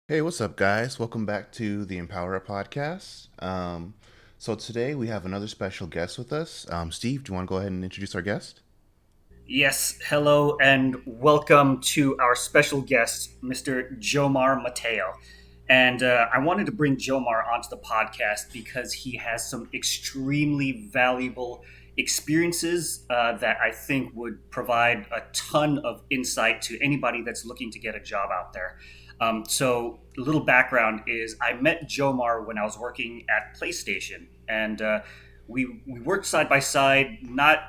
Hey, what's up, guys? Welcome back to the EmpowerUp podcast. So today we have another special guest with us. Steve, do you want to go ahead and introduce our guest? Yes, hello and welcome to our special guest, Mr. Jomar Mateo. And I wanted to bring Jomar onto the podcast because he has some extremely valuable experiences that I think would provide a ton of insight to anybody that's looking to get a job out there. So, a little background is I met Jomar when I was working at PlayStation, and we worked side by side, not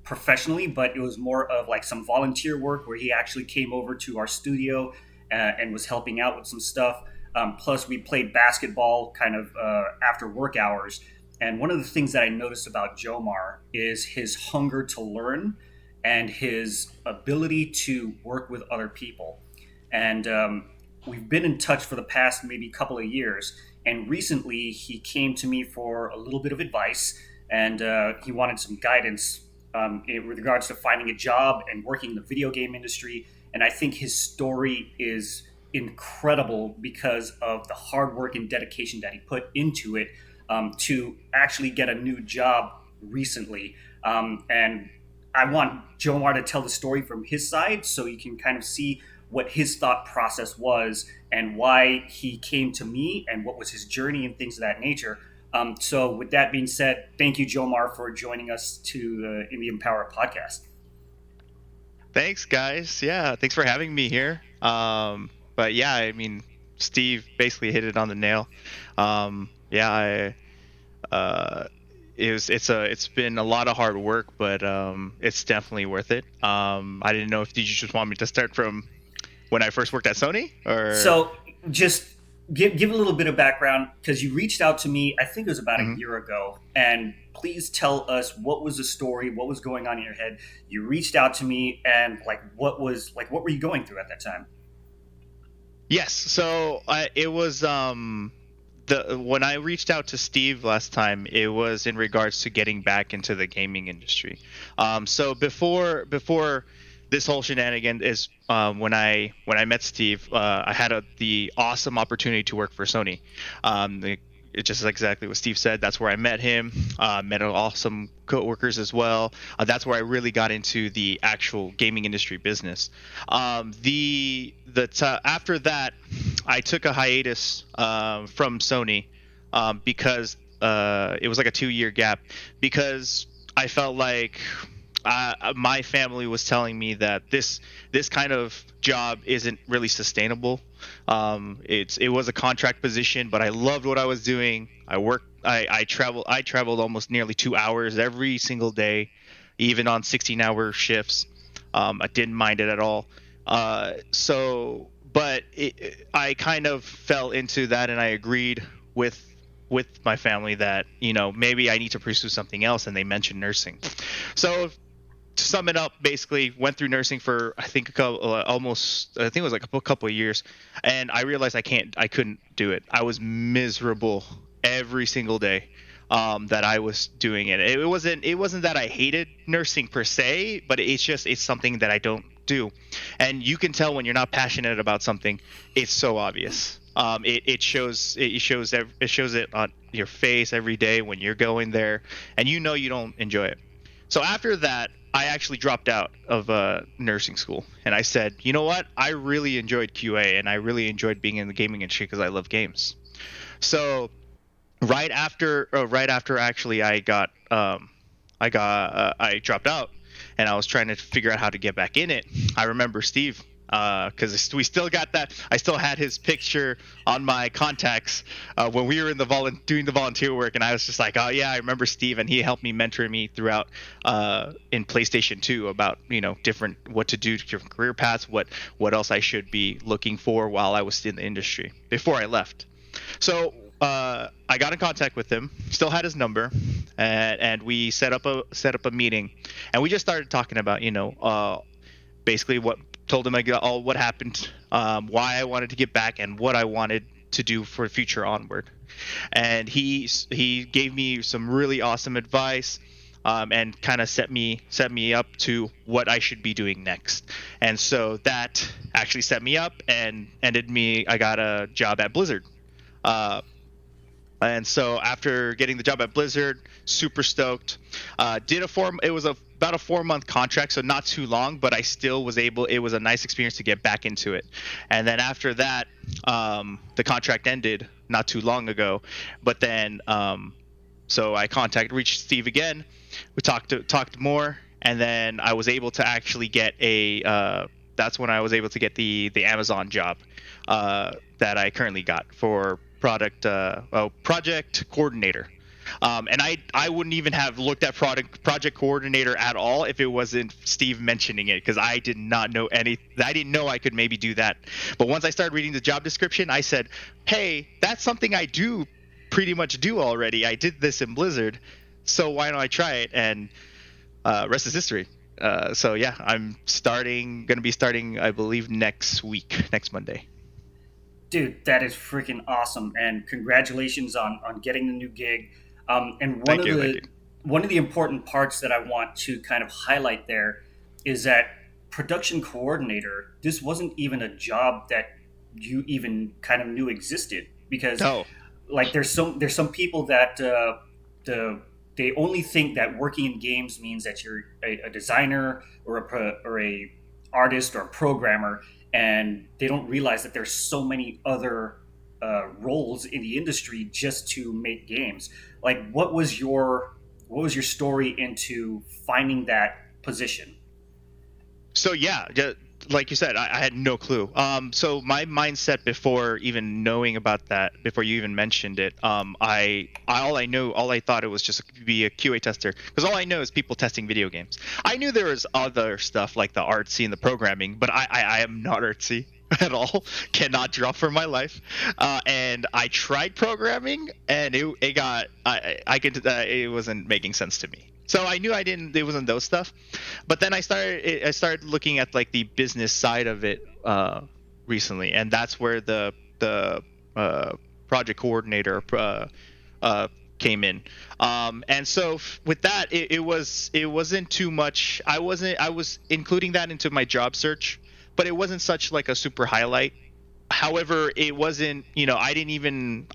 professionally, but it was more of like some volunteer work where he actually came over to our studio and was helping out with some stuff. Plus, we played basketball kind of after work hours. And one of the things that I noticed about Jomar is his hunger to learn and his ability to work with other people. And we've been in touch for the past maybe couple of years. And recently, he came to me for a little bit of advice, and he wanted some guidance with regards to finding a job and working in the video game industry. And I think his story is incredible because of the hard work and dedication that he put into it to actually get a new job recently. And I want Jomar to tell the story from his side so you can kind of see what his thought process was and why he came to me and what was his journey and things of that nature. So, with that being said, thank you, Jomar, for joining us in the Empower podcast. Thanks, guys. Yeah, thanks for having me here. But yeah, I mean, Steve basically hit it on the nail. Yeah, it's been a lot of hard work, but it's definitely worth it. I didn't know if did you just want me to start from when I first worked at Sony or. So, just give a little bit of background because you reached out to me. I think it was about a Mhm. year ago, and please tell us what was the story, what was going on in your head. You reached out to me, and what were you going through at that time? Yes, so it was the when I reached out to Steve last time, it was in regards to getting back into the gaming industry. So before this whole shenanigan is when I met Steve, I had the awesome opportunity to work for Sony. It's just exactly what Steve said. That's where I met him. Met awesome coworkers as well. That's where I really got into the actual gaming industry business. After that, I took a hiatus from Sony because it was like a 2 year gap because I felt like my family was telling me that this kind of job isn't really sustainable. It was a contract position, but I loved what I was doing. I traveled almost nearly 2 hours every single day, even on 16-hour shifts. I didn't mind it at all. I kind of fell into that, and I agreed with my family that maybe I need to pursue something else, and they mentioned nursing. So to sum it up, basically went through nursing for I think I think it was like a couple of years, and I realized I couldn't do it. I was miserable every single day that I was doing it. It wasn't that I hated nursing per se, but it's something that I don't do, and you can tell when you're not passionate about something. It's so obvious. It shows it on your face every day when you're going there, and you don't enjoy it. So after that, I actually dropped out of nursing school, and I said, you know what? I really enjoyed QA, and I really enjoyed being in the gaming industry because I love games. So right after actually I dropped out, and I was trying to figure out how to get back in it. I remember Steve, because we still got that. I still had his picture on my contacts when we were in doing the volunteer work, and I was just like, oh yeah, I remember Steve, and he helped me mentor me throughout in PlayStation 2 about different what to do, different career paths, what else I should be looking for while I was in the industry before I left. So I got in contact with him, still had his number, and we set up a meeting, and we just started talking about basically what told him all what happened, why I wanted to get back, and what I wanted to do for the future onward. And he gave me some really awesome advice. and kind of set me up to what I should be doing next. And so that actually set me up and ended me. I got a job at Blizzard. Uh, and so after getting the job at Blizzard, super stoked. It was about a 4-month contract, so not too long, but I still was able. It was a nice experience to get back into it. And then after that, the contract ended not too long ago. But then, so I reached Steve again. We talked more, and then I was able to actually get that's when I was able to get the Amazon job that I currently got for project coordinator. And I wouldn't even have looked at project coordinator at all if it wasn't Steve mentioning it, because I did not know I didn't know I could maybe do that. But once I started reading the job description, I said, hey, that's something I pretty much do already. I did this in Blizzard, so why don't I try it? And rest is history. So yeah, I'm going to be starting, I believe, next Monday. Dude, that is freaking awesome, and congratulations on getting the new gig. And Thank you. One of the important parts that I want to kind of highlight there is that production coordinator. This wasn't even a job that you even kind of knew existed, because like there's some people that they only think that working in games means that you're a designer or a artist or a programmer, and they don't realize that there's so many other roles in the industry just to make games. Like, what was your story into finding that position? So yeah, like you said, I had no clue. So my mindset before even knowing about that, before you even mentioned it, all I thought it was just be a QA tester, because all I know is people testing video games. I knew there was other stuff like the artsy and the programming, but I am not artsy at all. Cannot draw for my life. And I tried programming, and it wasn't making sense to me. So I knew it wasn't those stuff. But then I started looking at like the business side of it recently, and that's where the project coordinator came in. And so with that, it wasn't too much. I was including that into my job search, but it wasn't such like a super highlight. However, it wasn't, I didn't even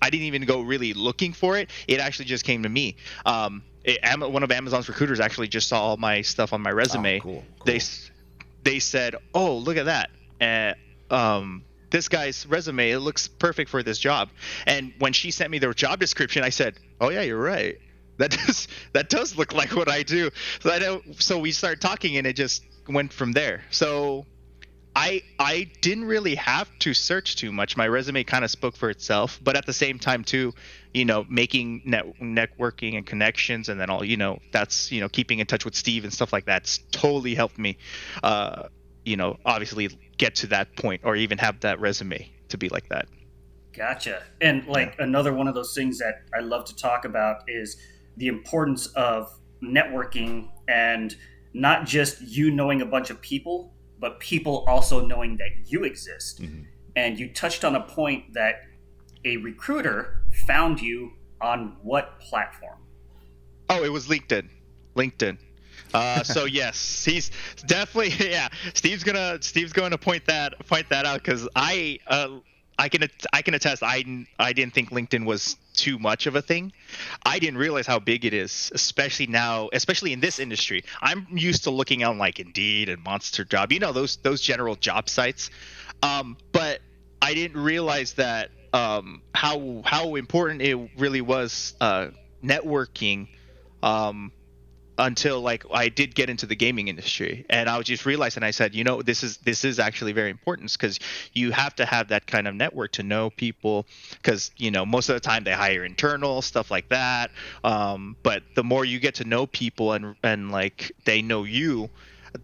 go really looking for it. It actually just came to me. One of Amazon's recruiters actually just saw all my stuff on my resume. Cool. They said, "Oh, look at that! This guy's resume, it looks perfect for this job." And when she sent me their job description, I said, "Oh yeah, you're right. That does look like what I do." So we started talking, and it just went from there. So I didn't really have to search too much. My resume kind of spoke for itself, but at the same time too, making networking and connections, and then all, that's, keeping in touch with Steve and stuff like that's totally helped me, obviously get to that point, or even have that resume to be like that. Gotcha. And another one of those things that I love to talk about is the importance of networking, and not just you knowing a bunch of people, but people also knowing that you exist. Mm-hmm. And you touched on a point that a recruiter found you on what platform? Oh, it was LinkedIn. So yes, he's definitely, yeah. Steve's going to point that out, because I can attest. I didn't think LinkedIn was too much of a thing. I didn't realize how big it is, especially in this industry. I'm used to looking on like Indeed and Monster Job, those general job sites. But I didn't realize that how important it really was, networking, until like I did get into the gaming industry, and I was just realizing, I said, this is actually very important, because you have to have that kind of network to know people, because most of the time they hire internal stuff like that, but the more you get to know people, and like they know you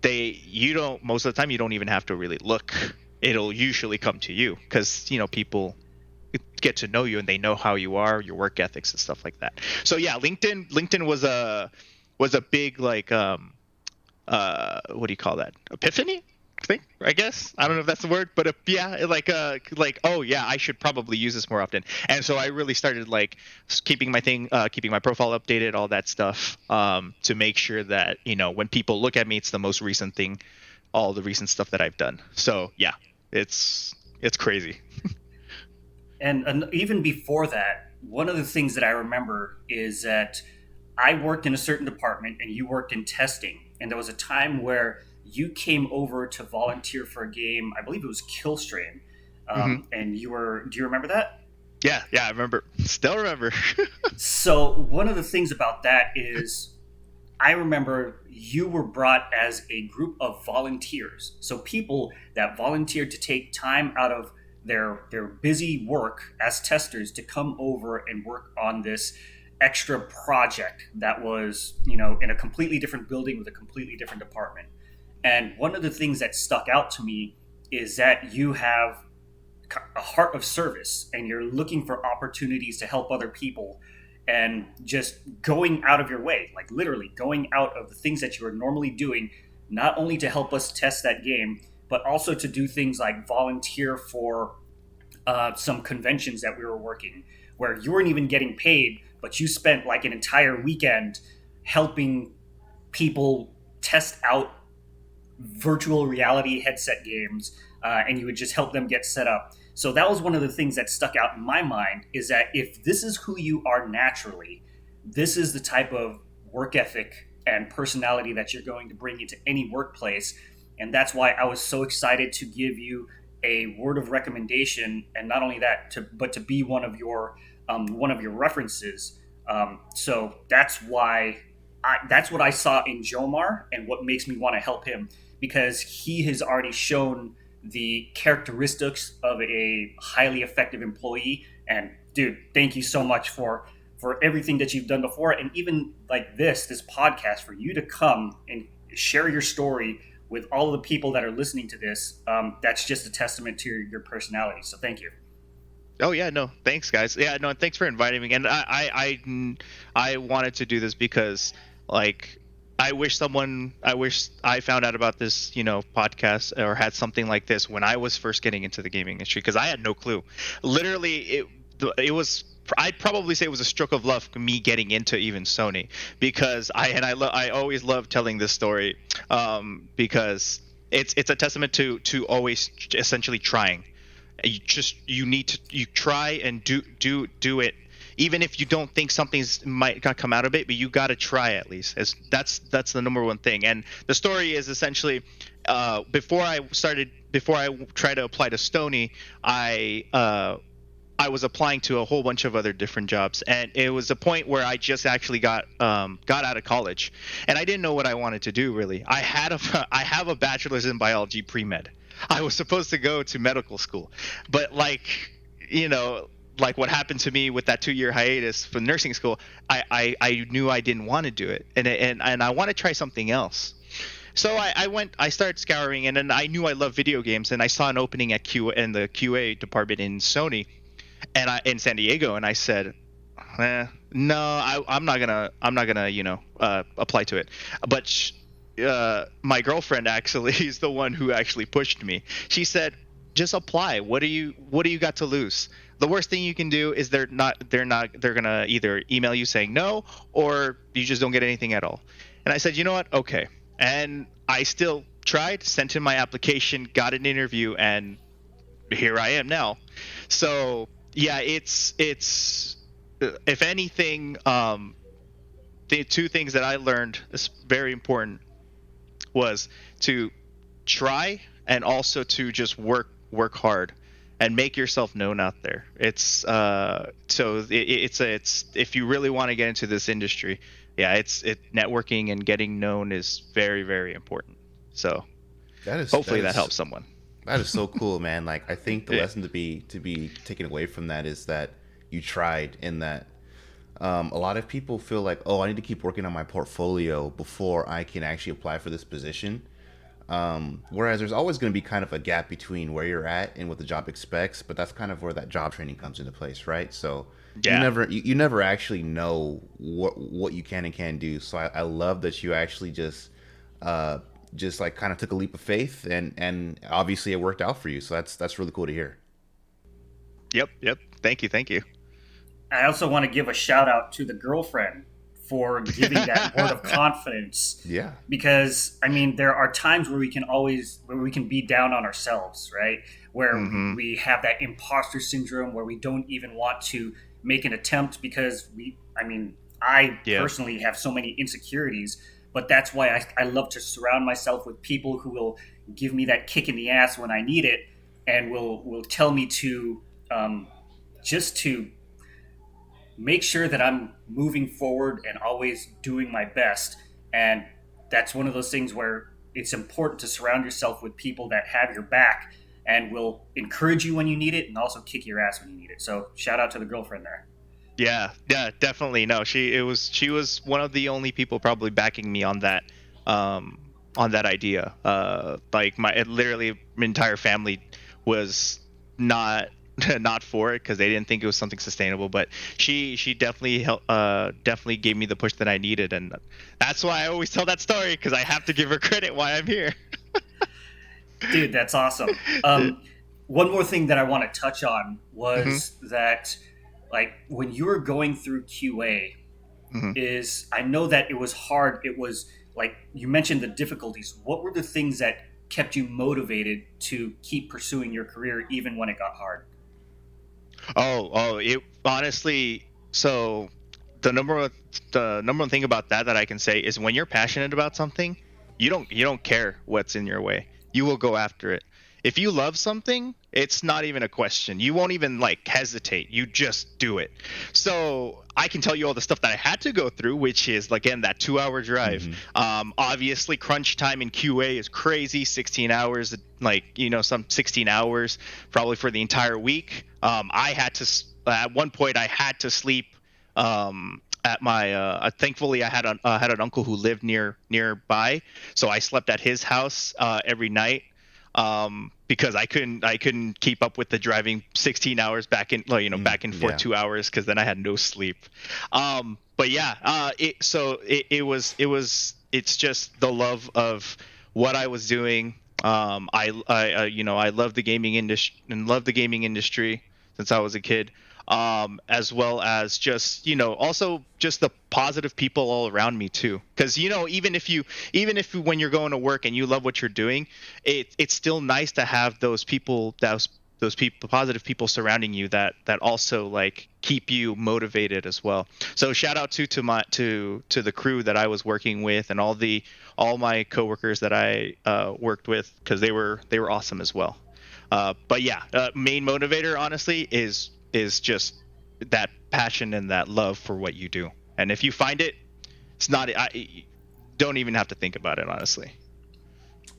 don't, most of the time you don't even have to really look. It'll usually come to you, because people get to know you and they know how you are, your work ethics and stuff like that. So yeah, LinkedIn was a big, like, what do you call that? Epiphany? thing, I guess. I don't know if that's the word, but yeah, like oh yeah, I should probably use this more often. And so I really started like keeping keeping my profile updated, all that stuff, to make sure that when people look at me, it's the most recent thing, all the recent stuff that I've done. So yeah, it's crazy. And even before that, one of the things that I remember is that I worked in a certain department and you worked in testing. And there was a time where you came over to volunteer for a game. I believe it was Killstrain. And do you remember that? Yeah, I remember. Still remember. So one of the things about that is I remember you were brought as a group of volunteers. So people that volunteered to take time out of their busy work as testers to come over and work on this extra project that was, in a completely different building with a completely different department. And one of the things that stuck out to me is that you have a heart of service and you're looking for opportunities to help other people and just going out of your way, like literally going out of the things that you are normally doing, not only to help us test that game, but also to do things like volunteer for some conventions that we were working, where you weren't even getting paid, but you spent like an entire weekend helping people test out virtual reality headset games, and you would just help them get set up. So that was one of the things that stuck out in my mind, is that if this is who you are naturally, this is the type of work ethic and personality that you're going to bring into any workplace. And that's why I was so excited to give you a word of recommendation, and not only that, but to be one of your references. So that's why that's what I saw in Jomar, and what makes me want to help him, because he has already shown the characteristics of a highly effective employee. And dude, thank you so much for everything that you've done before, and even like this podcast, for you to come and share your story with all of the people that are listening to this. That's just a testament to your personality. So thank you. Oh yeah, no, thanks guys. Yeah, no, thanks for inviting me. And I wanted to do this because like I wish I found out about this, podcast, or had something like this when I was first getting into the gaming industry, because I had no clue. Literally, it was. I'd probably say it was a stroke of luck me getting into even Sony, because I always love telling this story, because it's a testament to always essentially trying. You need to try and do it, even if you don't think something's might come out of it, but you got to try at least. That's the number one thing. And the story is essentially, before I tried to apply to Sony, I was applying to a whole bunch of other different jobs, and it was a point where I just actually got out of college, and I didn't know what I wanted to do really. I have a bachelor's in biology pre-med. I was supposed to go to medical school, but like what happened to me with that 2-year hiatus for nursing school, I knew I didn't want to do it, and I want to try something else. So I started scouring, and then I knew I loved video games, and I saw an opening at in the QA department in Sony, and in San Diego, and I said, no, I'm not gonna apply to it. But my girlfriend actually is the one who actually pushed me. She said, just apply. What do you got to lose? The worst thing you can do is they're gonna either email you saying no, or you just don't get anything at all. And I said, you know what? Okay. And I still tried, sent in my application, got an interview, and here I am now. So yeah, it's if anything, the two things that I learned is very important was to try, and also to just work hard and make yourself known out there. It's if you really want to get into this industry, yeah, networking and getting known is very, very important. So hopefully that helps someone. That is so cool, man. Like, I think the lesson to be taken away from that is that you tried, and that a lot of people feel like, oh, I need to keep working on my portfolio before I can actually apply for this position. Whereas there's always going to be kind of a gap between where you're at and what the job expects, but that's kind of where that job training comes into place, right? So you never actually know what you can and can't do. So I love that you actually just just like kind of took a leap of faith, and obviously it worked out for you. So that's really cool to hear. Yep. Thank you. I also want to give a shout out to the girlfriend for giving that word of confidence. Yeah. Because I mean, there are times where we can be down on ourselves, right? Where we have that imposter syndrome, where we don't even want to make an attempt because I personally have so many insecurities. But that's why I love to surround myself with people who will give me that kick in the ass when I need it, and will tell me to just to make sure that I'm moving forward and always doing my best. And that's one of those things where it's important to surround yourself with people that have your back and will encourage you when you need it and also kick your ass when you need it. So shout out to the girlfriend there. Yeah, definitely. No, she was one of the only people probably backing me on that idea. Like my entire family was not for it because they didn't think it was something sustainable. But she definitely definitely gave me the push that I needed, and that's why I always tell that story, because I have to give her credit why I'm here. Dude, that's awesome. One more thing that I want to touch on was that, like, when you were going through QA, is I know that it was hard. It was like you mentioned the difficulties. What were the things that kept you motivated to keep pursuing your career even when it got hard? It honestly. So the number one thing about that I can say is when you're passionate about something, you don't care what's in your way. You will go after it. If you love something, it's not even a question. You won't even like hesitate. You just do it. So I can tell you all the stuff that I had to go through, which is, again, that 2-hour drive. Obviously, crunch time in QA is crazy. 16 hours, some 16 hours probably for the entire week. I had to at one point I had to sleep at my thankfully I had an uncle who lived nearby, so I slept at his house every night. Because I couldn't keep up with the driving 16 hours back and forth 2 hours, because then I had no sleep. But yeah, it's just the love of what I was doing. I love the gaming industry and love the gaming industry since I was a kid. As well as just, also just the positive people all around me too. Because, even if when you're going to work and you love what you're doing, it's still nice to have those people, positive people surrounding you that also like keep you motivated as well. So shout out to the crew that I was working with and all my coworkers that I worked with, because they were awesome as well. But yeah, main motivator honestly is just that passion and that love for what you do. And if you find it, you don't even have to think about it, honestly.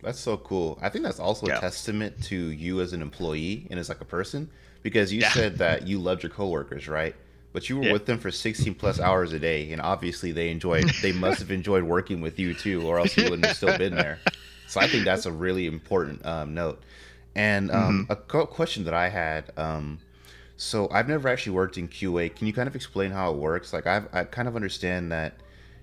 That's so cool. I think that's also a testament to you as an employee and as like a person, because you said that you loved your coworkers, right? But you were with them for 16 plus hours a day, and obviously they must have enjoyed working with you too, or else you wouldn't have still been there. So I think that's a really important note. And a question that I had, so I've never actually worked in QA. Can you kind of explain how it works? Like I kind of understand that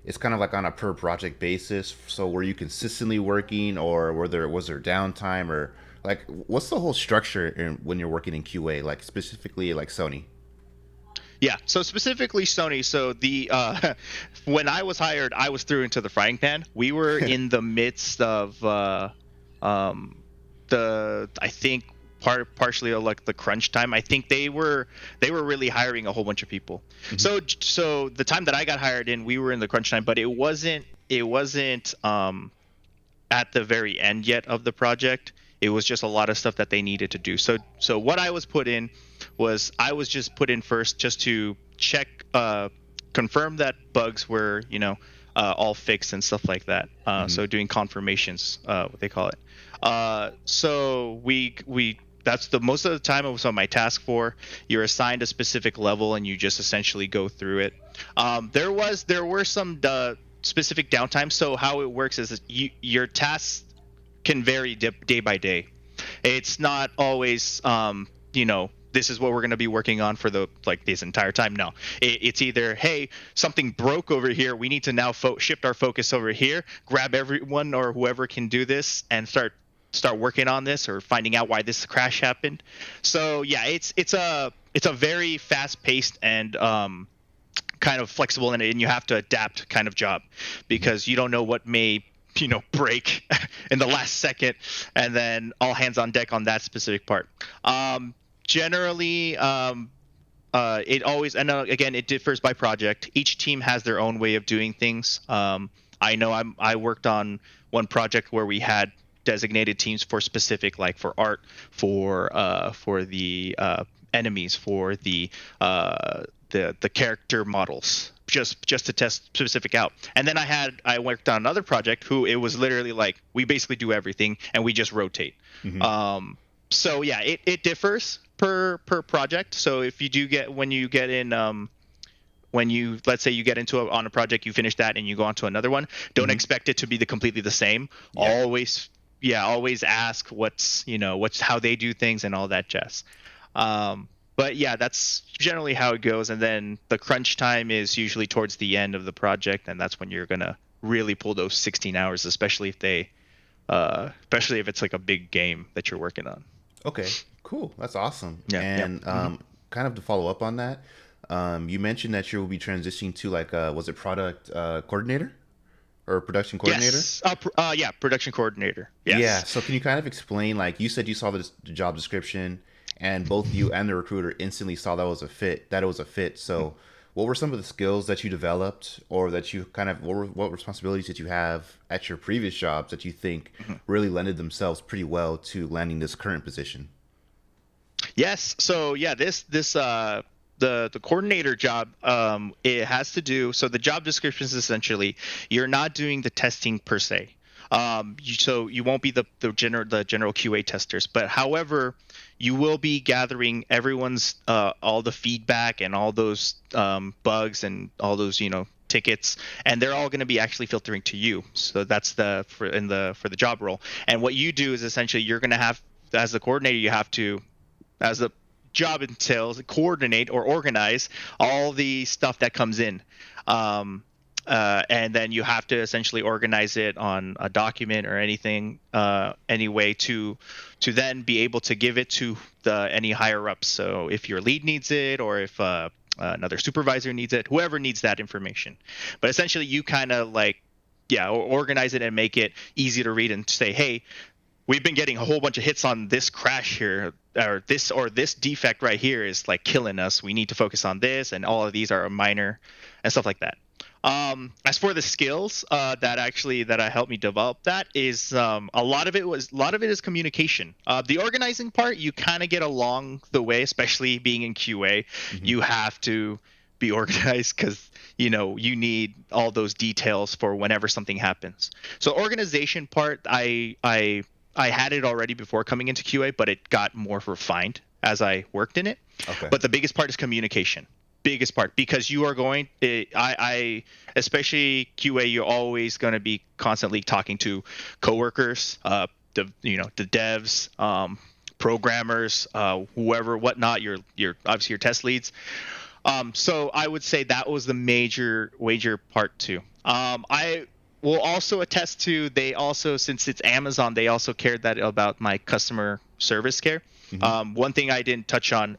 it's kind of like on a per project basis. So were you consistently working, or was there downtime, or like what's the whole structure when you're working in QA, like specifically like Sony? Yeah, so specifically Sony. So the when I was hired, I was thrown into the frying pan. We were in the midst of I think partially like the crunch time. I think they were really hiring a whole bunch of people. So the time that I got hired in, we were in the crunch time, but it wasn't at the very end yet of the project. It was just a lot of stuff that they needed to do. So what I was put in was I was just put in first just to check, confirm that bugs were all fixed and stuff like that. So doing confirmations, what they call it. So we that's the most of the time it was on my task for. You're assigned a specific level and you just essentially go through it. There were some specific downtime. So how it works is that your tasks can vary day by day. It's not always this is what we're going to be working on for this entire time. No, it's either, hey, something broke over here, we need to now shift our focus over here, grab everyone or whoever can do this and start working on this or finding out why this crash happened. So yeah, it's a very fast paced and kind of flexible, and you have to adapt kind of job, because you don't know what may break in the last second, and then all hands on deck on that specific part. Generally, it always, and again, it differs by project. Each team has their own way of doing things. I know I worked on one project where we had designated teams for specific, like for art, for the enemies, for the character models, just to test specific out. And then I worked on another project who it was literally like we basically do everything and we just rotate. Mm-hmm. So yeah, it differs per project. So if you do when you let's say you get into on a project, you finish that and you go on to another one, don't mm-hmm. expect it to be completely the same. Yeah. Always ask what's how they do things and all that jazz. But yeah, that's generally how it goes. And then the crunch time is usually towards the end of the project, and that's when you're gonna really pull those 16 hours, especially if it's like a big game that you're working on. Okay, cool. That's awesome. Yeah, and mm-hmm. Kind of to follow up on that, you mentioned that you will be transitioning to was it product coordinator or production coordinator? Yes. Yeah, production coordinator. Yes. Yeah. So can you kind of explain, like you said, you saw the job description, and both you and the recruiter instantly saw that it was a fit. So what were some of the skills that you developed, or that you what responsibilities did you have at your previous jobs that you think mm-hmm. really lended themselves pretty well to landing this current position? Yes. So yeah, the coordinator job, it has to do, so the job description is essentially, you're not doing the testing per se. So you won't be the general QA testers, but however, you will be gathering everyone's all the feedback and all those bugs and all those tickets, and they're all going to be actually filtering to you. So that's for the job role. And what you do is essentially you're going to have, as the coordinator, you have to, as the job entails, coordinate or organize all the stuff that comes in. And then you have to essentially organize it on a document or anything, any way to then be able to give it to any higher ups. So if your lead needs it, or if another supervisor needs it, whoever needs that information. But essentially you kind of organize it and make it easy to read and say, hey, we've been getting a whole bunch of hits on this crash here, or this defect right here is like killing us. We need to focus on this, and all of these are minor and stuff like that. As for the skills that helped me develop, that is a lot of it is communication. The organizing part, you kind of get along the way, especially being in QA. Mm-hmm. You have to be organized because you need all those details for whenever something happens. So organization part, I had it already before coming into QA, but it got more refined as I worked in it. Okay. But the biggest part is communication. Biggest part, because you are going, especially QA, you're always going to be constantly talking to coworkers, the devs, programmers, whoever, whatnot, your obviously your test leads. So I would say that was the major part too. I will also attest to, they also, since it's Amazon, they also cared about my customer service care. Mm-hmm. One thing I didn't touch on,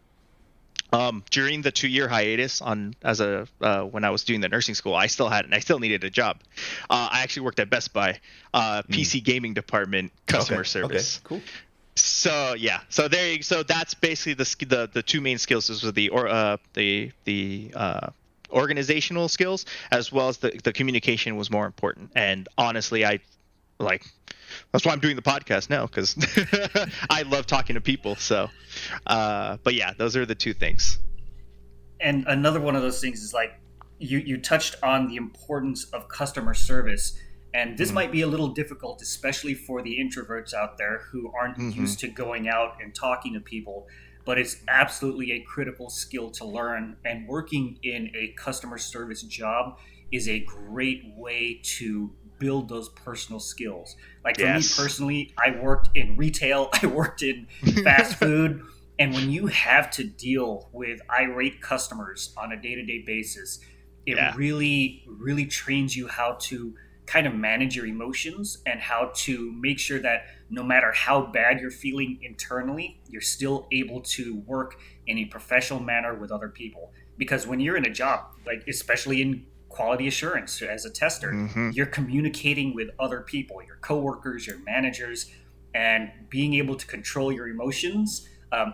during the 2-year hiatus when I was doing the nursing school, I still needed a job. I actually worked at Best Buy, PC gaming department, customer service. Okay, cool. So yeah, so that's basically the two main skills. This was the organizational skills, as well as the communication was more important. And honestly, that's why I'm doing the podcast now, because I love talking to people. So, but yeah, those are the two things. And another one of those things is like you touched on the importance of customer service. And this mm-hmm. might be a little difficult, especially for the introverts out there who aren't mm-hmm. used to going out and talking to people. But it's absolutely a critical skill to learn. And working in a customer service job is a great way to build those personal skills. Like for me personally, I worked in retail, I worked in fast food, And when you have to deal with irate customers on a day-to-day basis, it Yeah. really trains you how to kind of manage your emotions and how to make sure that no matter how bad you're feeling internally, you're still able to work in a professional manner with other people. Because when you're in a job, like especially in quality assurance as a tester, Mm-hmm. you're communicating with other people, your coworkers, your managers, and being able to control your emotions,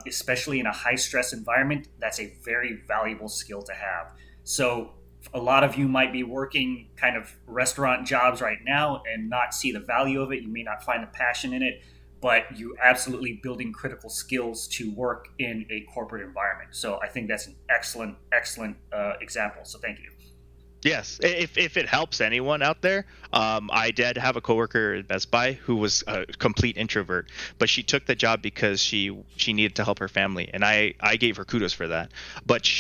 especially in a high stress environment, that's a very valuable skill to have. So a lot of you might be working kind of restaurant jobs right now and not see the value of it. You may not find the passion in it, but you absolutely building critical skills to work in a corporate environment. So I think that's an excellent example. So thank you. Yes, if it helps anyone out there, I did have a coworker at Best Buy who was a complete introvert, but she took the job because she needed to help her family, and I gave her kudos for that. But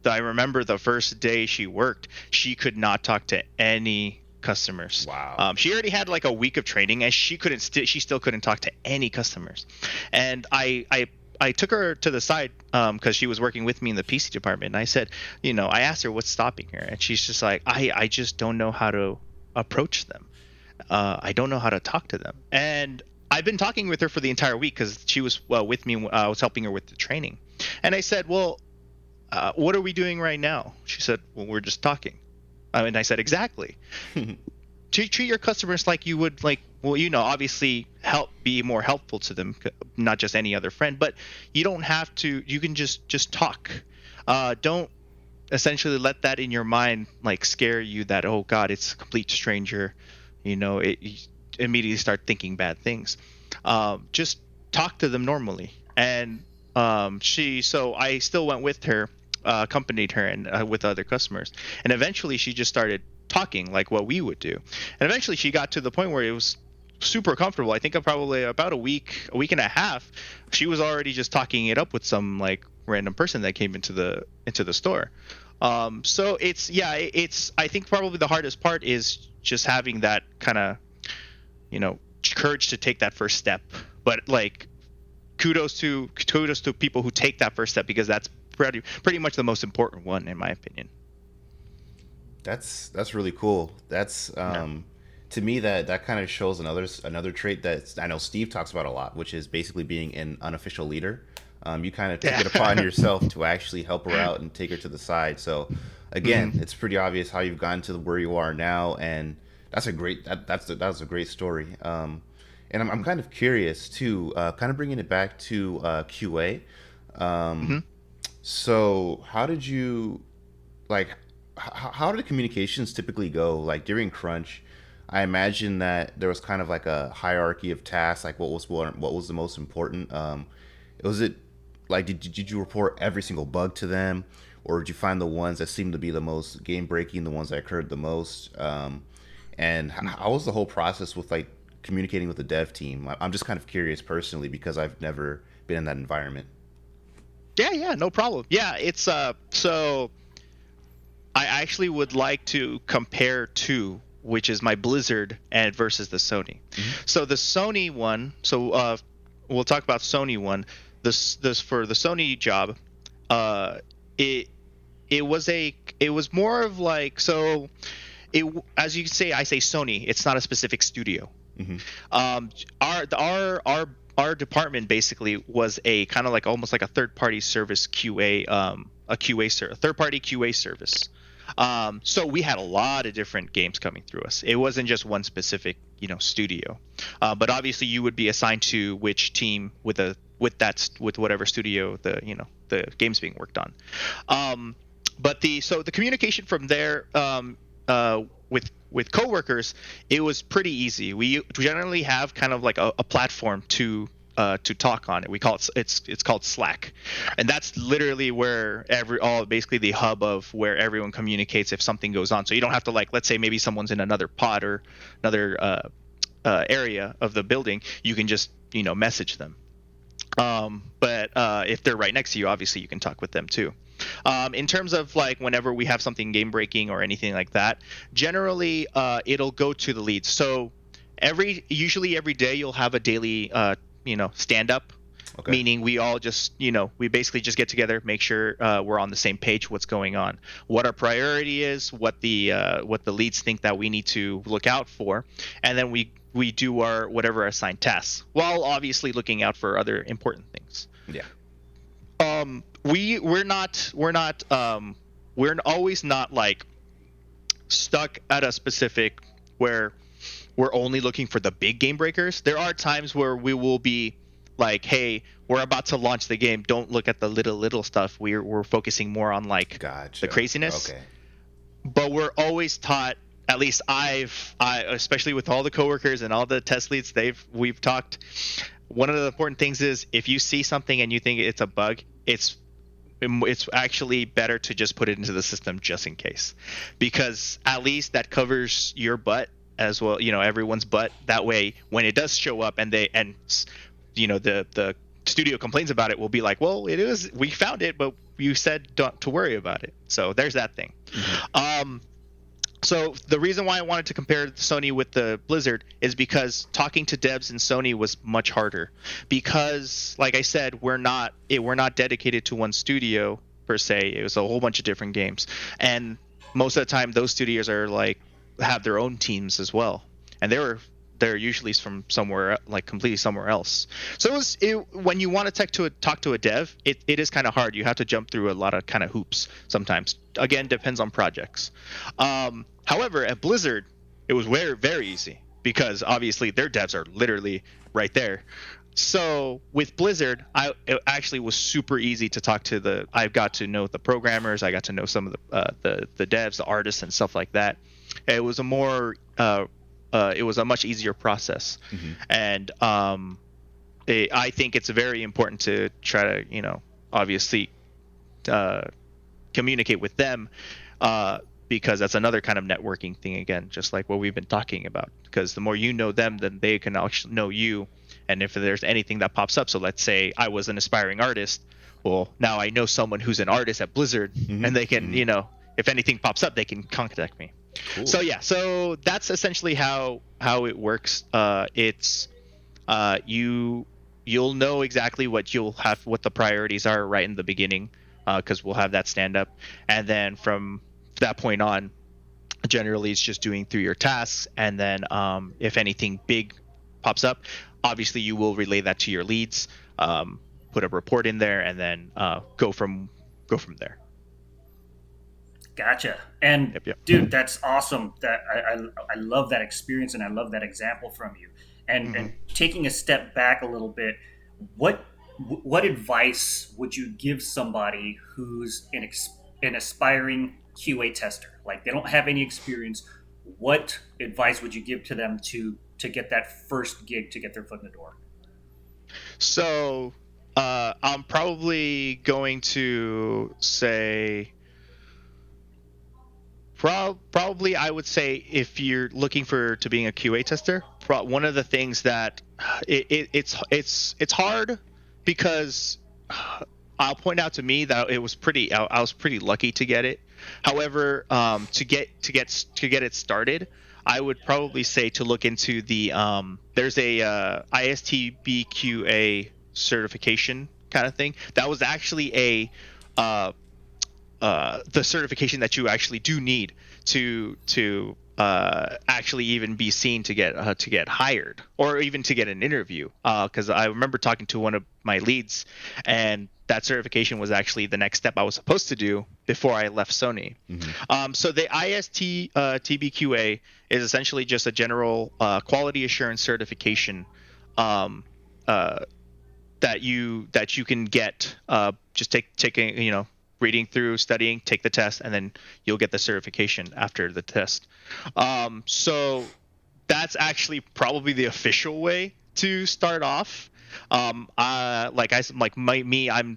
I remember the first day she worked, she could not talk to any customers. Wow. She already had like a week of training, and she still couldn't talk to any customers, and I took her to the side because she was working with me in the PC department. And I said, I asked her what's stopping her. And she's just like, I just don't know how to approach them. I don't know how to talk to them. And I've been talking with her for the entire week because she was with me. I was helping her with the training. And I said, well, what are we doing right now? She said, well, we're just talking. And I said, exactly. Treat your customers like you would obviously be more helpful to them, not just any other friend, but you don't have to. You can just talk. Don't essentially let that in your mind like scare you that, oh God, it's a complete stranger. You immediately start thinking bad things. Just talk to them normally. And so I still went with her, accompanied her, and with other customers, and eventually she just started talking like what we would do. And eventually she got to the point where it was super comfortable. I think probably about a week and a half, she was already just talking it up with some like random person that came into the store. So it's I think probably the hardest part is just having that kind of courage to take that first step. But like kudos to people who take that first step, because that's pretty much the most important one in my opinion. That's really cool. That's to me that kind of shows another trait that I know Steve talks about a lot, which is basically being an unofficial leader. You kind of take it upon yourself to actually help her out and take her to the side. So again, it's pretty obvious how you've gotten to where you are now, and that's a great that's a great story. And I'm kind of curious too, kind of bringing it back to QA. So how did you like? How did the communications typically go? Like during crunch, I imagine that there was kind of like a hierarchy of tasks. Like what was the most important? Was it like did you report every single bug to them, or did you find the ones that seemed to be the most game breaking, the ones that occurred the most? And how was the whole process with like communicating with the dev team? I'm just kind of curious personally because I've never been in that environment. Yeah, no problem. Yeah, it's so I actually would like to compare two, which is my Blizzard and versus the Sony. So the Sony one, we'll talk about Sony one. This for the Sony job, it was more of like, so it, as you can say, I say Sony. It's not a specific studio. Our department basically was a kind of like almost like a third party service QA, a third party QA service. So we had a lot of different games coming through us. It wasn't just one specific, studio. But obviously you would be assigned to which team with whatever studio the game's being worked on. But the communication from there, with coworkers, it was pretty easy. We generally have kind of like a platform to talk on it. We call it's called Slack, and that's literally where basically the hub of where everyone communicates if something goes on. So you don't have to, like, let's say maybe someone's in another pod or another area of the building, you can just message them. But if they're right next to you, obviously you can talk with them too. In terms of like whenever we have something game breaking or anything like that, generally it'll go to the leads. So usually every day you'll have a daily stand up. Okay. Meaning we all just, we basically just get together, make sure we're on the same page, what's going on, what our priority is, what the leads think that we need to look out for, and then we do our whatever assigned tasks, while obviously looking out for other important things. Yeah. We're always not like stuck at a specific where we're only looking for the big game breakers. There are times where we will be like, hey, we're about to launch the game, don't look at the little stuff. We're focusing more on like Gotcha. the craziness. Okay. But we're always taught, at least I especially with all the coworkers and all the test leads we've talked, one of the important things is if you see something and you think it's a bug, it's actually better to just put it into the system just in case, because at least that covers your butt as well, everyone's butt. That way when it does show up and the studio complains about it, we'll be like, well, we found it, but you said don't to worry about it. So there's that thing. Mm-hmm. So the reason why I wanted to compare Sony with the Blizzard is because talking to devs in Sony was much harder, because like I said, we're not dedicated to one studio per se. It was a whole bunch of different games, and most of the time those studios are like have their own teams as well, and they're usually from somewhere like completely somewhere else. So when you want to talk to a dev, it is kind of hard. You have to jump through a lot of kind of hoops sometimes. Again, depends on projects. However, at Blizzard, it was very, very easy because obviously their devs are literally right there. So with Blizzard, it actually was super easy to talk to I got to know the programmers. I got to know some of the devs, the artists, and stuff like that. It was a much easier process. Mm-hmm. And I think it's very important to try to, obviously communicate with them, because that's another kind of networking thing, again, just like what we've been talking about. Because the more you know them, then they can actually know you. And if there's anything that pops up, so let's say I was an aspiring artist, well, now I know someone who's an artist at Blizzard, mm-hmm. and they can, mm-hmm. If anything pops up, they can contact me. Cool. So that's essentially how it works. It's you'll know exactly what the priorities are right in the beginning, because we'll have that stand up, and then from that point on, generally it's just doing through your tasks, and then if anything big pops up, obviously you will relay that to your leads, put a report in there, and then go from there. Gotcha. And yep. Dude, that's awesome. That I love that experience, and I love that example from you. And mm-hmm. and taking a step back a little bit, what advice would you give somebody who's an aspiring QA tester? Like, they don't have any experience. What advice would you give to them to get that first gig, to get their foot in the door? So I'm probably going to say, probably I would say, if you're looking to being a QA tester, one of the things that it's hard, because I'll point out to me that it was I was pretty lucky to get it. However, to get it started, I would probably say to look into the there's a ISTBQA certification kind of thing. That was actually the certification that you actually do need to actually even be seen to get hired, or even to get an interview. Because I remember talking to one of my leads, and that certification was actually the next step I was supposed to do before I left Sony. Mm-hmm. So the ISTBQA is essentially just a general quality assurance certification that you can get, just taking reading through, studying, take the test, and then you'll get the certification after the test. So that's actually probably the official way to start off. I'm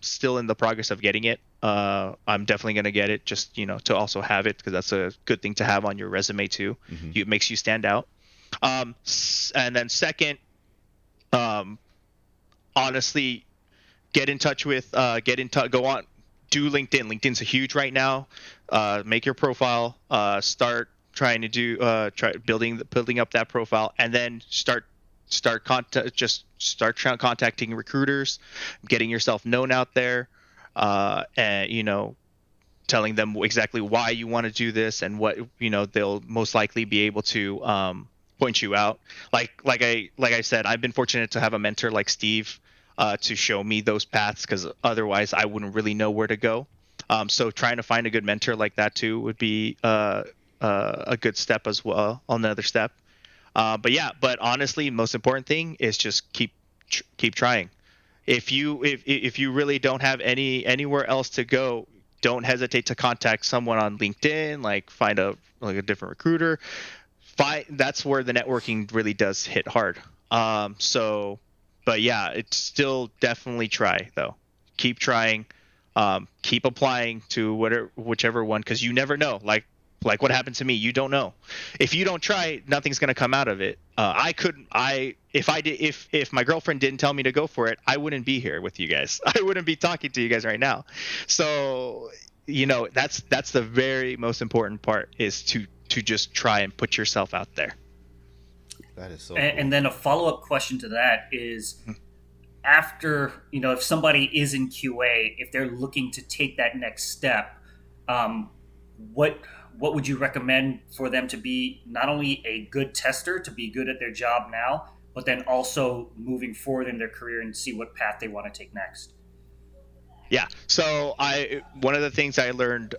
still in the progress of getting it. I'm definitely going to get it, just, to also have it, because that's a good thing to have on your resume too. Mm-hmm. It makes you stand out. And then second, honestly, go on, do LinkedIn. LinkedIn's huge right now. Make your profile, start trying to building up that profile, and then start start contacting recruiters, getting yourself known out there, and telling them exactly why you want to do this and what they'll most likely be able to point you out. Like I said, I've been fortunate to have a mentor like Steve to show me those paths, because otherwise I wouldn't really know where to go. So trying to find a good mentor like that too would be a good step as well, another step. But honestly, most important thing is just keep trying. If you really don't have anywhere else to go, don't hesitate to contact someone on LinkedIn, like find a different recruiter. That's where the networking really does hit hard. But yeah, it's still definitely try though. Keep trying, keep applying to whichever one, because you never know. Like what happened to me, you don't know. If you don't try, nothing's gonna come out of it. If my girlfriend didn't tell me to go for it, I wouldn't be here with you guys. I wouldn't be talking to you guys right now. So that's the very most important part, is to just try and put yourself out there. That is so. And then a follow-up question to that is, after if somebody is in QA, if they're looking to take that next step, what would you recommend for them to be, not only a good tester, to be good at their job now, but then also moving forward in their career and see what path they want to take next? Yeah. So one of the things I learned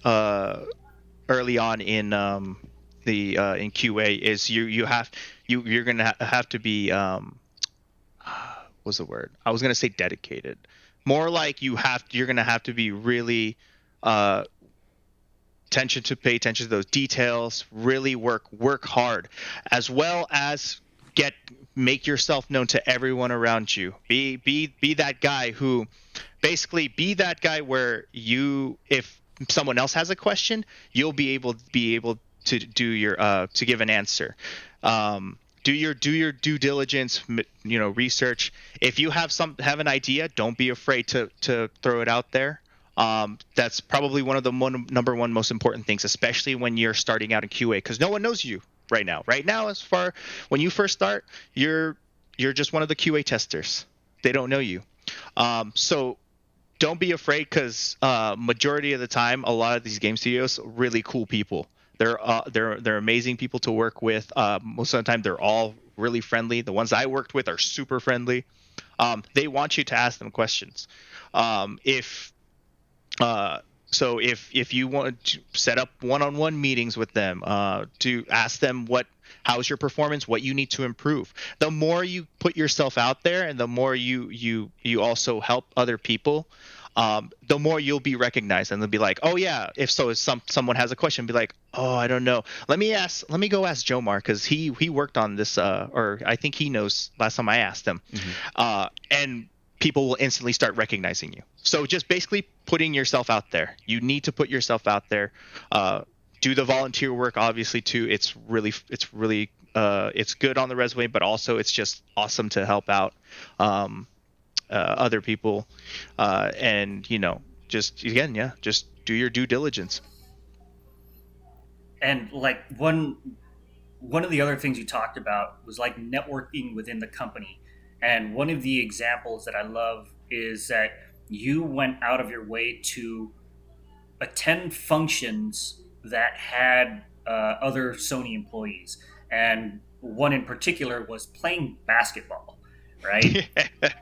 early on in QA is you're gonna have to be what's the word? I was gonna say dedicated. More like you're gonna have to be really pay attention to those details, really work hard, as well as make yourself known to everyone around you. Be that guy who, basically be that guy where if someone else has a question, you'll be able to do your to give an answer. Do your due diligence, research. If you have an idea, don't be afraid to throw it out there. That's probably one of the number one most important things, especially when you're starting out in QA, because no one knows you right now. Right now, when you first start, you're just one of the QA testers. They don't know you. So don't be afraid, because majority of the time, a lot of these game studios, really cool people. They're amazing people to work with. Most of the time, they're all really friendly. The ones I worked with are super friendly. They want you to ask them questions. So if you want to set up one-on-one meetings with them, to ask them how's your performance, what you need to improve. The more you put yourself out there, and the more you also help other people, the more you'll be recognized, and they'll be like, oh yeah. If someone has a question, be like, oh, I don't know. Let me go ask Jomar, because he worked on this, or I think he knows. Last time I asked him, and people will instantly start recognizing you. So just basically putting yourself out there. You need to put yourself out there. Do the volunteer work, obviously, too. It's good on the resume, but also it's just awesome to help out other people. And just do your due diligence. And like one of the other things you talked about was like networking within the company. And one of the examples that I love is that you went out of your way to attend functions that had other Sony employees. And one in particular was playing basketball, right?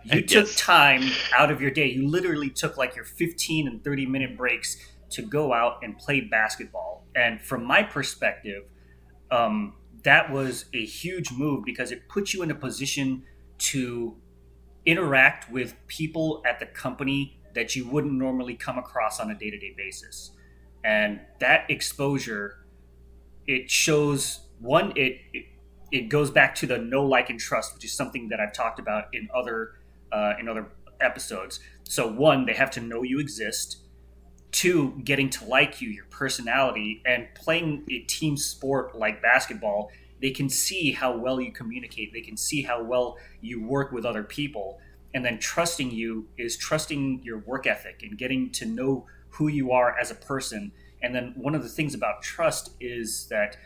You took time out of your day. You literally took like your 15 and 30-minute breaks to go out and play basketball. And from my perspective, that was a huge move, because it puts you in a position to interact with people at the company that you wouldn't normally come across on a day-to-day basis. And that exposure, it shows, it goes back to the know, like, and trust, which is something that I've talked about in other episodes. So one, they have to know you exist. Two, getting to like you, your personality, and playing a team sport like basketball, they can see how well you communicate. They can see how well you work with other people. And then trusting you is trusting your work ethic and getting to know who you are as a person. And then one of the things about trust is that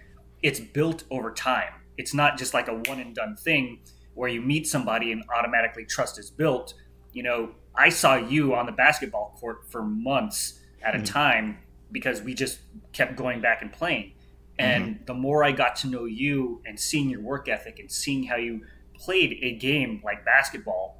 it's built over time. It's not just like a one and done thing where you meet somebody and automatically trust is built. I saw you on the basketball court for months at a time because we just kept going back and playing. And the more I got to know you and seeing your work ethic and seeing how you played a game like basketball,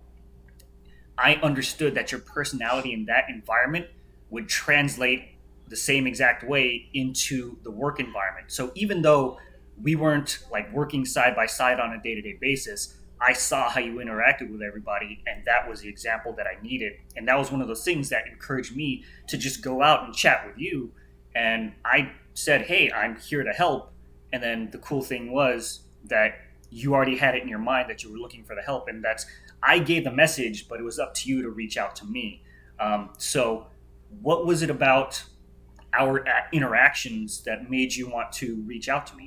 I understood that your personality in that environment would translate the same exact way into the work environment. So even though we weren't like working side by side on a day-to-day basis, I saw how you interacted with everybody, and that was the example that I needed. And that was one of those things that encouraged me to just go out and chat with you. And I said, hey, I'm here to help. And then the cool thing was that you already had it in your mind that you were looking for the help. And I gave the message, but it was up to you to reach out to me. So what was it about our interactions that made you want to reach out to me?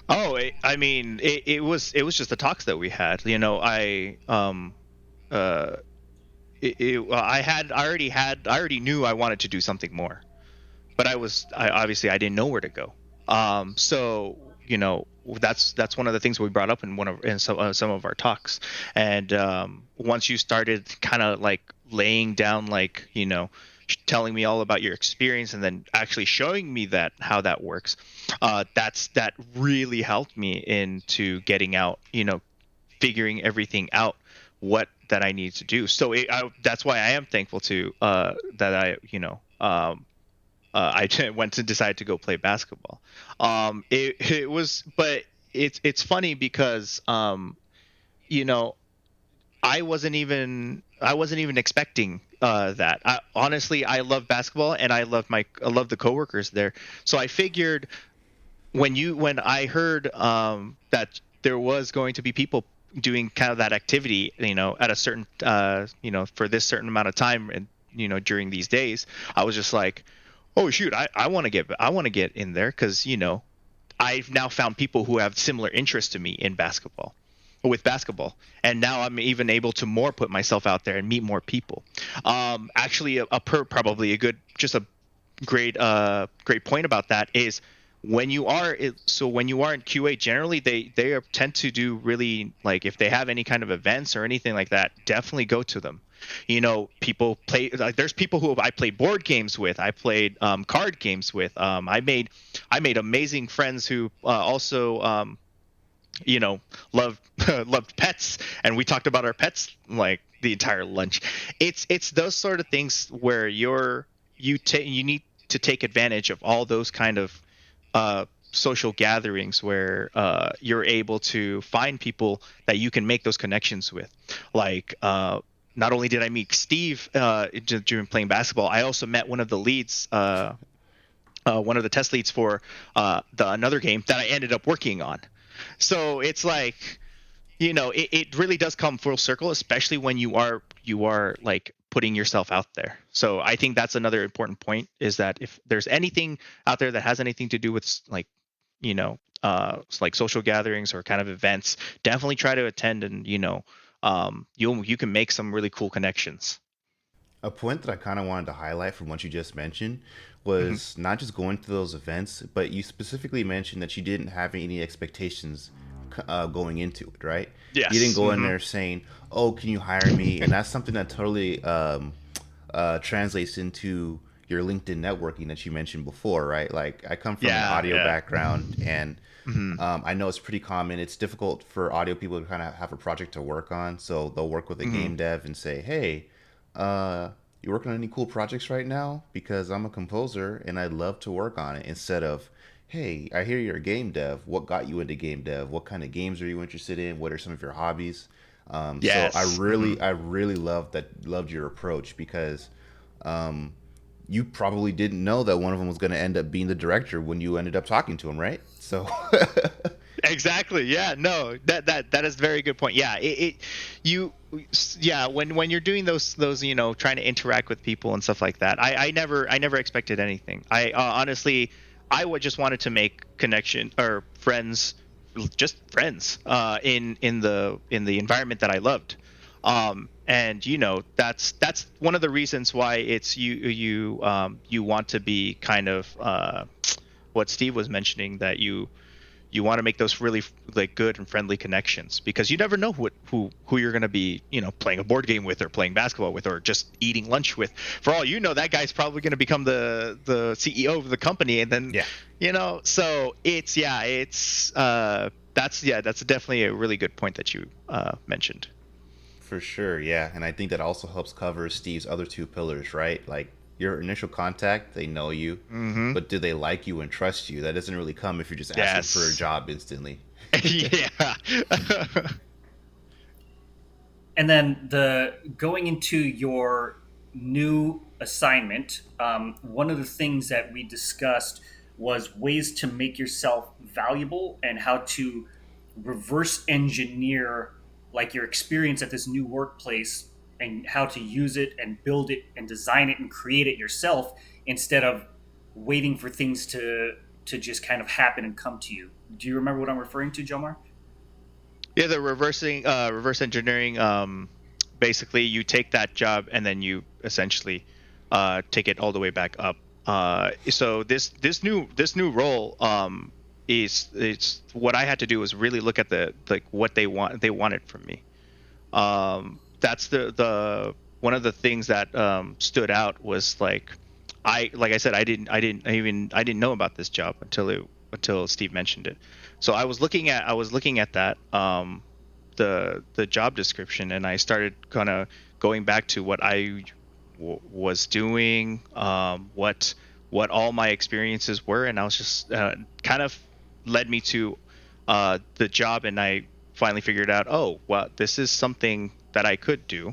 Oh, it was just the talks that we had. I already knew I wanted to do something more, but I didn't know where to go. So that's one of the things we brought up in some of our talks. And once you started kind of like laying down, like telling me all about your experience and then actually showing me how that works, that really helped me into getting out, figuring everything out, what that I need to do. So that's why I am thankful to that I went to decide to go play basketball. But it's funny because I wasn't even expecting that. Honestly, I love basketball and I love the coworkers there. So I figured when I heard that there was going to be people doing kind of that activity, at a certain for this certain amount of time, and during these days, I was just like, oh shoot, I want to get in there because I've now found people who have similar interests to me with basketball, and now I'm even able to more put myself out there and meet more people. Actually, probably a great point about that is when you are in QA, generally they tend to do really, like, if they have any kind of events or anything like that, definitely go to them. People play, like, there's people who I played board games with, I played card games with. I made amazing friends who also loved pets, and we talked about our pets like the entire lunch. It's those sort of things where you need to take advantage of all those kind of social gatherings where you're able to find people that you can make those connections with. Like, not only did I meet Steve during playing basketball, I also met one of the leads, one of the test leads for another game that I ended up working on. So it's like, it really does come full circle, especially when you are like putting yourself out there. So I think that's another important point, is that if there's anything out there that has anything to do with like, like social gatherings or kind of events, definitely try to attend, and you can make some really cool connections. A point that I kind of wanted to highlight from what you just mentioned was not just going to those events, but you specifically mentioned that you didn't have any expectations going into it, right? Yes. You didn't go in there saying, oh, can you hire me? And that's something that totally translates into your LinkedIn networking that you mentioned before, right? Like, I come from an audio background, and I know it's pretty common. It's difficult for audio people to kind of have a project to work on. So they'll work with a game dev and say, hey, you working on any cool projects right now? Because I'm a composer and I'd love to work on it. Instead of, hey, I hear you're a game dev. What got you into game dev? What kind of games are you interested in? What are some of your hobbies? Yes. So I really loved your approach, because you probably didn't know that one of them was going to end up being the director when you ended up talking to him, right? So Exactly. Yeah. No. That is a very good point. Yeah. When you're doing those trying to interact with people and stuff like that, I never expected anything. I honestly, I would just wanted to make connection or friends, just friends, in the environment that I loved. And that's one of the reasons why it's you want to be kind of what Steve was mentioning, that you you want to make those really like good and friendly connections, because you never know who you're going to be, playing a board game with, or playing basketball with, or just eating lunch with. For all you know, that guy's probably going to become the CEO of the company, and then so that's definitely a really good point that you mentioned. For sure, yeah. And I think that also helps cover Steve's other two pillars, right? Like, your initial contact, they know you, but do they like you and trust you? That doesn't really come if you're just asking for a job instantly. Yeah. And then going into your new assignment, one of the things that we discussed was ways to make yourself valuable, and how to reverse engineer like your experience at this new workplace, and how to use it and build it and design it and create it yourself, instead of waiting for things to just kind of happen and come to you. Do you remember what I'm referring to, Jomar? Yeah, the reverse engineering. Basically, you take that job and then you essentially take it all the way back up. So this new role it's what I had to do was really look at what they wanted from me. That's the one of the things that stood out was like I said, I didn't know about this job until Steve mentioned it. So I was looking at that the job description, and I started kind of going back to what I was doing, what all my experiences were, and I was just kind of led me to the job, and I finally figured out, oh, well, this is something that I could do.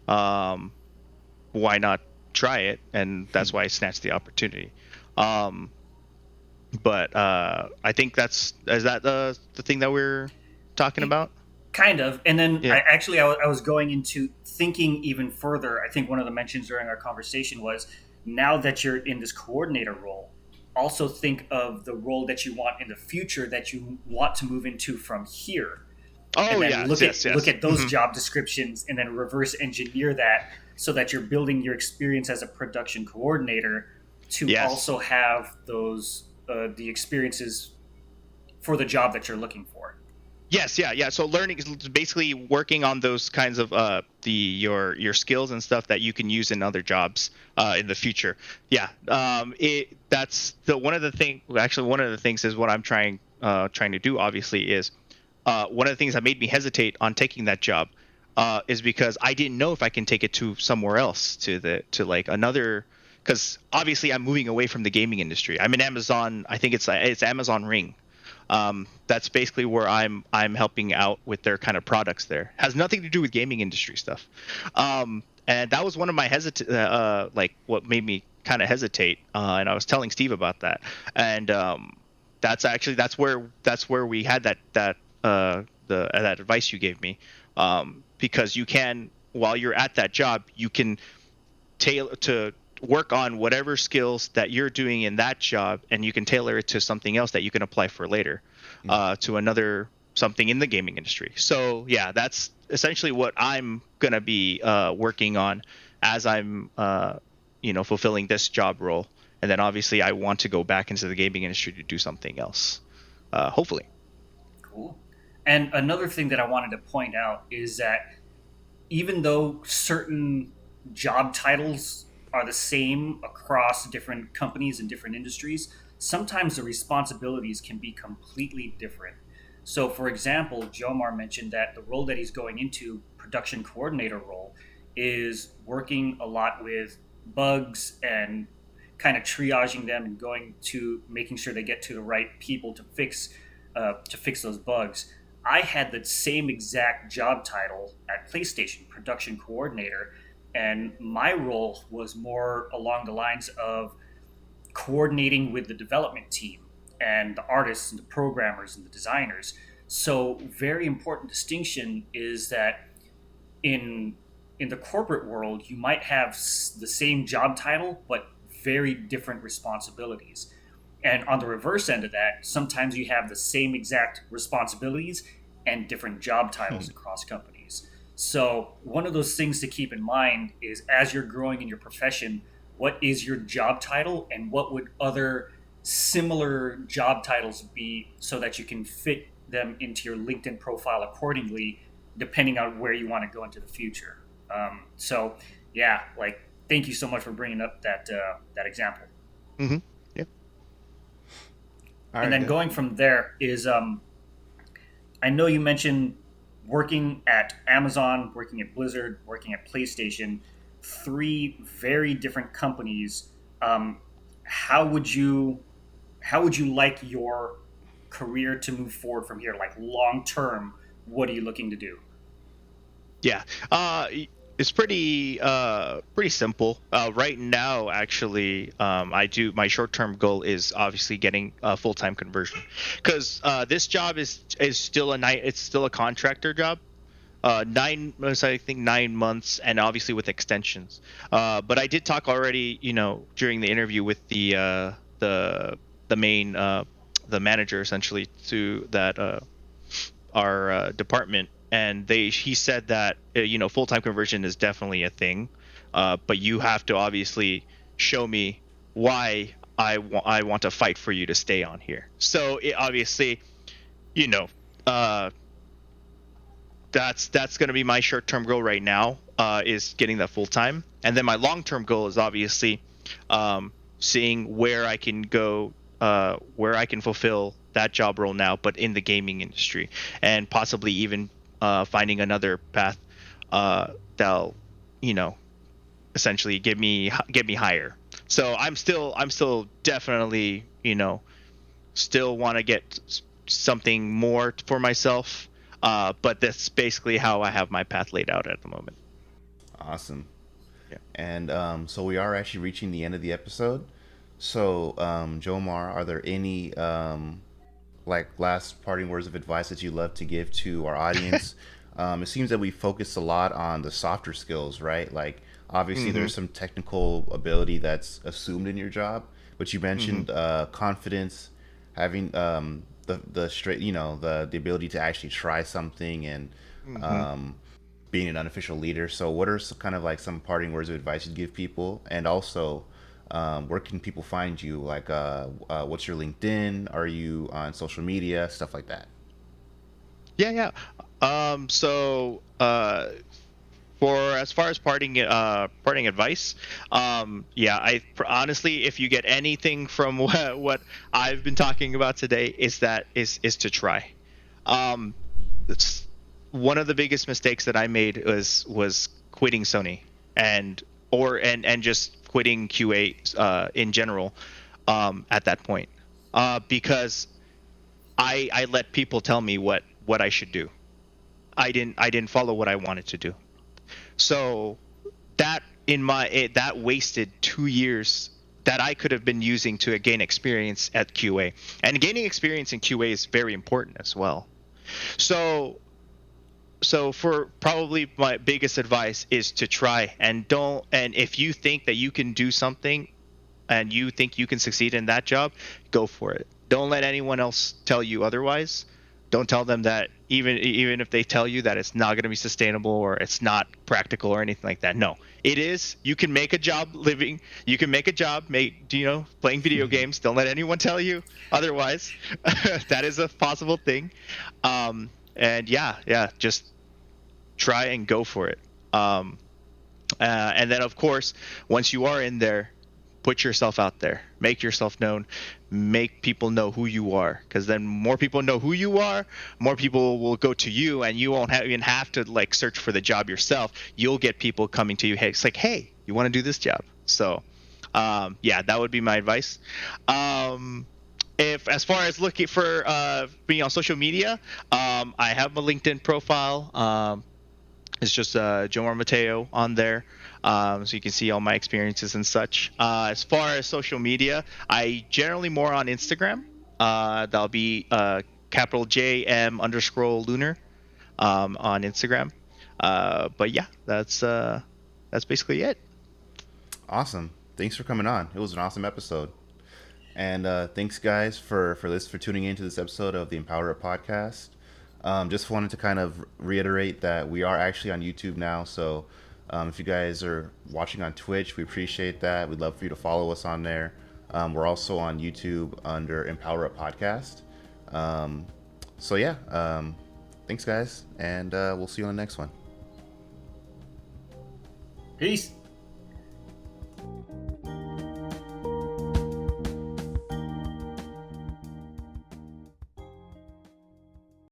Why not try it? And that's why I snatched the opportunity. But I think is that the thing that we're talking about? Kind of. And then I was going into thinking even further. I think one of the mentions during our conversation was, now that you're in this coordinator role, also think of the role that you want in the future, that you want to move into from here. Oh, and then yes. Look at those job descriptions, and then reverse engineer that, so that you're building your experience as a production coordinator to also have those the experiences for the job that you're looking for. Yes, yeah. So learning is basically working on those kinds of your skills and stuff that you can use in other jobs in the future. Yeah, that's one of the things. Actually, one of the things is what I'm trying to do. Obviously, is one of the things that made me hesitate on taking that job is because I didn't know if I can take it to somewhere else, to like another. Because obviously, I'm moving away from the gaming industry. I'm in Amazon. I think it's Amazon Ring. That's basically where I'm helping out with their kind of products there. Has nothing to do with gaming industry stuff. And that was one of my what made me kind of hesitate. And I was telling Steve about that. And that's where we had that advice you gave me. Because you can, while you're at that job, you can tailor to work on whatever skills that you're doing in that job, and you can tailor it to something else that you can apply for later, to something in the gaming industry. So yeah, that's essentially what I'm gonna be working on as I'm fulfilling this job role. And then obviously I want to go back into the gaming industry to do something else, hopefully. Cool. And another thing that I wanted to point out is that even though certain job titles are the same across different companies and different industries, sometimes the responsibilities can be completely different. So, for example, Jomar mentioned that the role that he's going into, production coordinator role, is working a lot with bugs and kind of triaging them and going to making sure they get to the right people to fix those bugs. I had the same exact job title at PlayStation, production coordinator, and my role was more along the lines of coordinating with the development team and the artists and the programmers and the designers. So, very important distinction is that in the corporate world, you might have the same job title but very different responsibilities. And on the reverse end of that, sometimes you have the same exact responsibilities and different job titles across companies. So one of those things to keep in mind is, as you're growing in your profession, what is your job title, and what would other similar job titles be so that you can fit them into your LinkedIn profile accordingly, depending on where you want to go into the future. So, yeah, like thank you so much for bringing up that example. Mm-hmm. Yeah. All And right, then good. going from there is, I know you mentioned working at Amazon, working at Blizzard, working at PlayStation, three very different companies. Um, how would you how would you like your career to move forward from here? Like long term, what are you looking to do? Yeah. It's pretty simple. Right now, actually, I do my short term goal is obviously getting a full time conversion, because this job is still a night. It's still a contractor job. 9 months, I think 9 months, and obviously with extensions. But I did talk already, during the interview with the main the manager essentially to that our department, and he said that full time conversion is definitely a thing, but you have to obviously show me why I want to fight for you to stay on here. So obviously, you know, uh, that's going to be my short term goal right now, is getting that full time, and then my long term goal is obviously seeing where I can go, where I can fulfill that job role now, but in the gaming industry, and possibly even finding another path that'll, you know, essentially get me higher. So I'm still definitely, still want to get something more for myself. But that's basically how I have my path laid out at the moment. Awesome. Yeah. And so we are actually reaching the end of the episode. So, Jomar, are there any like last parting words of advice that you love to give to our audience? It seems that we focus a lot on the softer skills, right? Like obviously Mm-hmm. there's some technical ability that's assumed in your job, but you Mm-hmm. mentioned confidence, having the straight, the ability to actually try something, and Mm-hmm. um, being an unofficial leader. So, what are some, kind of like some parting words of advice you'd give people? And also, where can people find you? Like, what's your LinkedIn? Are you on social media? Stuff like that. Yeah, yeah. So, for as far as parting advice, yeah, honestly, if you get anything from what I've been talking about today, is to try. Um, it's one of the biggest mistakes that I made was quitting Sony, and just quitting QA in general, at that point, because I let people tell me what I should do. I didn't follow what I wanted to do. So that wasted 2 years that I could have been using to gain experience at QA. And gaining experience in QA is very important as well. So for probably my biggest advice is to try, and if you think that you can do something and you think you can succeed in that job, go for it. Don't let anyone else tell you otherwise. Don't tell them that, even if they tell you that it's not going to be sustainable or it's not practical or anything like that. No, it is. You can make a job living. You can make a job playing video games. Don't let anyone tell you otherwise. That is a possible thing. And yeah, just try and go for it. And then, of course, once you are in there, put yourself out there, make yourself known, make people know who you are, because then more people know who you are, more people will go to you, and you won't even have to like search for the job yourself. You'll get people coming to you. Hey, it's like, hey, you want to do this job? So yeah, that would be my advice. If, as far as looking for being on social media, I have a LinkedIn profile. It's just Jomar Mateo on there, so you can see all my experiences and such. As far as social media, I generally more on Instagram. That'll be capital JM underscore lunar, on Instagram. But yeah, that's basically it. Awesome. Thanks for coming on. It was an awesome episode. And thanks, guys, for tuning into this episode of the EmpowerUp podcast. Just wanted to kind of reiterate that we are actually on YouTube now. So if you guys are watching on Twitch, we appreciate that. We'd love for you to follow us on there. We're also on YouTube under EmpowerUp Podcast. So yeah, thanks guys, and we'll see you on the next one. Peace.